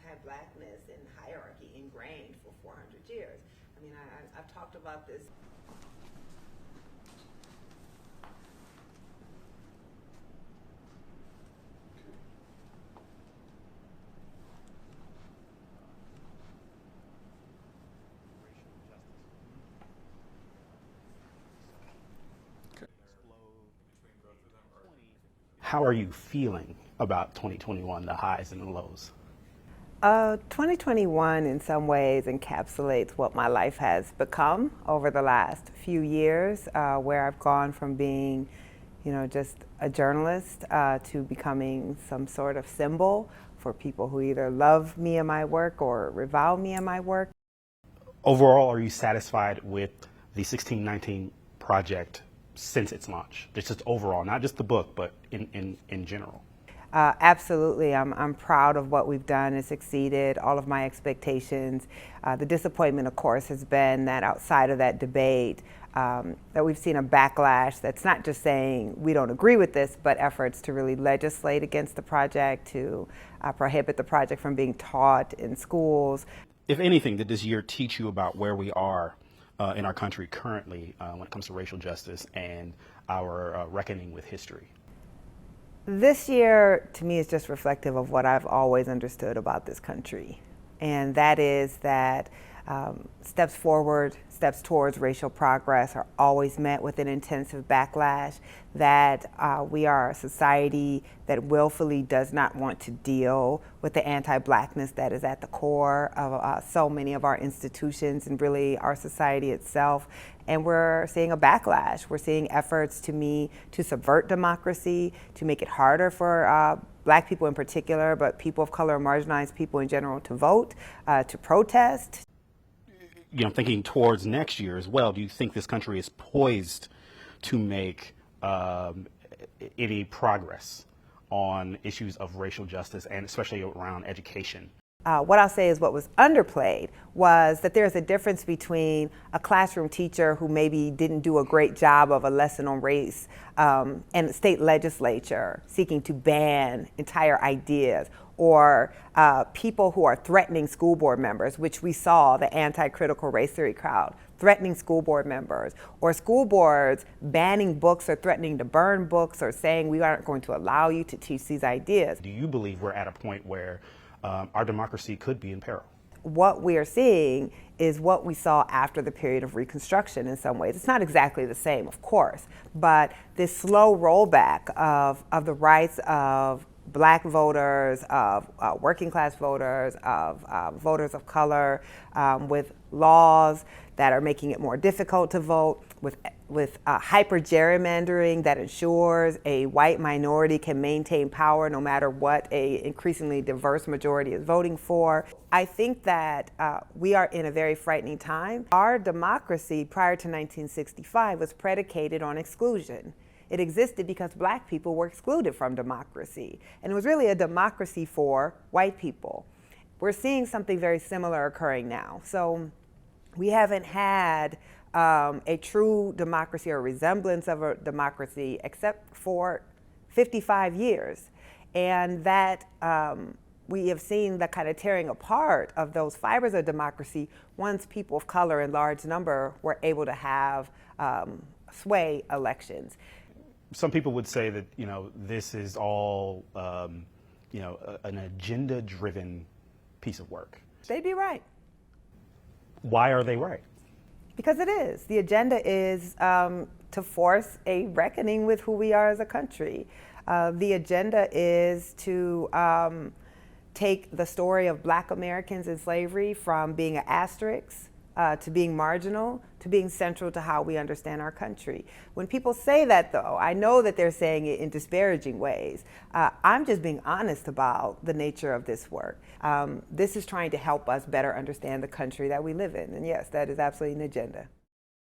anti-blackness and hierarchy ingrained for 400 years. I mean, I've talked about this. How are you feeling about 2021, the highs and the lows? 2021 in some ways encapsulates what my life has become over the last few years, where I've gone from being, just a journalist to becoming some sort of symbol for people who either love me and my work or revile me and my work. Overall, are you satisfied with the 1619 project since its launch? Just overall, not just the book, but in general. Absolutely. I'm proud of what we've done. It's exceeded all of my expectations. The disappointment, of course, has been that outside of that debate, that we've seen a backlash that's not just saying we don't agree with this, but efforts to really legislate against the project, to prohibit the project from being taught in schools. If anything, did this year teach you about where we are in our country currently when it comes to racial justice and our reckoning with history? This year, to me, is just reflective of what I've always understood about this country. And that is that steps forward, steps towards racial progress are always met with an intensive backlash, that we are a society that willfully does not want to deal with the anti-blackness that is at the core of so many of our institutions and really our society itself. And we're seeing a backlash. We're seeing efforts to subvert democracy, to make it harder for Black people in particular, but people of color, marginalized people in general, to vote, to protest. Thinking towards next year as well, do you think this country is poised to make any progress on issues of racial justice and especially around education? What I'll say is what was underplayed was that there's a difference between a classroom teacher who maybe didn't do a great job of a lesson on race and the state legislature seeking to ban entire ideas, or people who are threatening school board members, which we saw, the anti-critical race theory crowd threatening school board members, or school boards banning books or threatening to burn books or saying we aren't going to allow you to teach these ideas. Do you believe we're at a point where our democracy could be in peril? What we are seeing is what we saw after the period of Reconstruction in some ways. It's not exactly the same, of course, but this slow rollback of the rights of Black voters, of working class voters, of voters of color, with laws that are making it more difficult to vote, with hyper gerrymandering that ensures a white minority can maintain power no matter what a increasingly diverse majority is voting for. I think that we are in a very frightening time. Our democracy prior to 1965 was predicated on exclusion. It existed because Black people were excluded from democracy. And it was really a democracy for white people. We're seeing something very similar occurring now. So we haven't had a true democracy or resemblance of a democracy except for 55 years. And that we have seen the kind of tearing apart of those fibers of democracy once people of color in large number were able to have sway elections. Some people would say that, this is all, an agenda-driven piece of work. They'd be right. Why are they right? Because it is. The agenda is to force a reckoning with who we are as a country. The agenda is to take the story of Black Americans in slavery from being an asterisk to being marginal, to being central to how we understand our country. When people say that, though, I know that they're saying it in disparaging ways. I'm just being honest about the nature of this work. This is trying to help us better understand the country that we live in. And yes, that is absolutely an agenda.